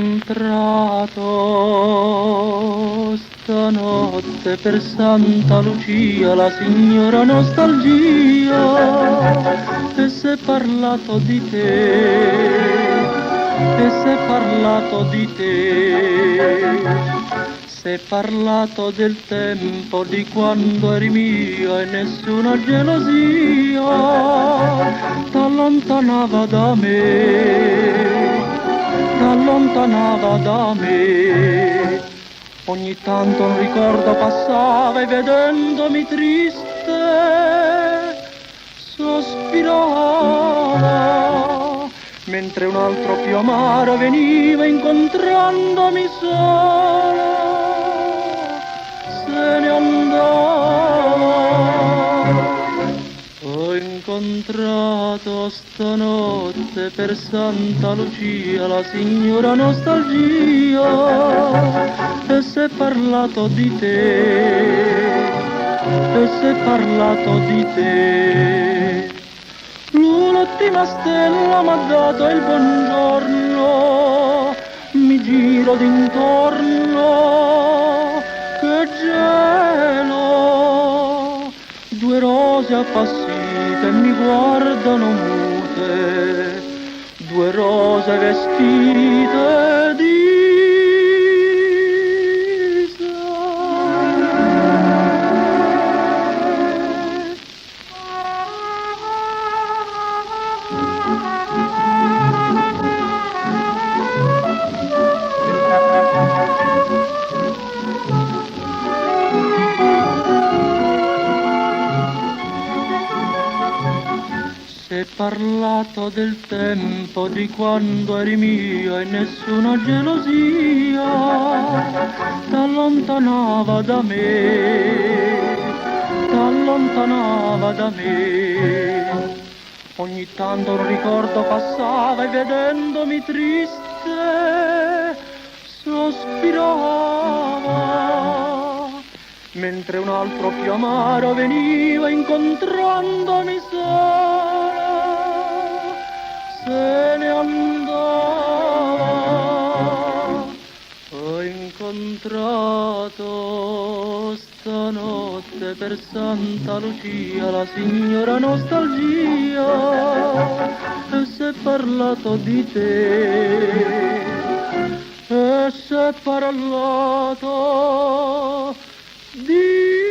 incontrato stanotte per Santa Lucia la signora nostalgia e s'è parlato di te, e s'è parlato di te. S'è parlato del tempo di quando eri mia e nessuna gelosia t'allontanava da me, t'allontanava da me. Ogni tanto un ricordo passava e vedendomi triste sospirava, mentre un altro più amaro veniva incontrandomi sola. Se ne andava. Ho incontrato stanotte per Santa Lucia la signora nostalgia e s'è parlato di te, e s'è parlato di te. L'ultima stella m'ha dato il buongiorno, mi giro d'intorno, che gelo, due rose appassite mi guardano mute, due rose vestite di s'è parlato del tempo di quando eri mia e nessuna gelosia t'allontanava da me, t'allontanava da me. Ogni tanto un ricordo passava e vedendomi triste sospirava, mentre un altro più amaro veniva incontrandomi sola. Se ne andava. Ho incontrato stanotte per Santa Lucia la signora nostalgia e s'è parlato di te, e s'è parlato di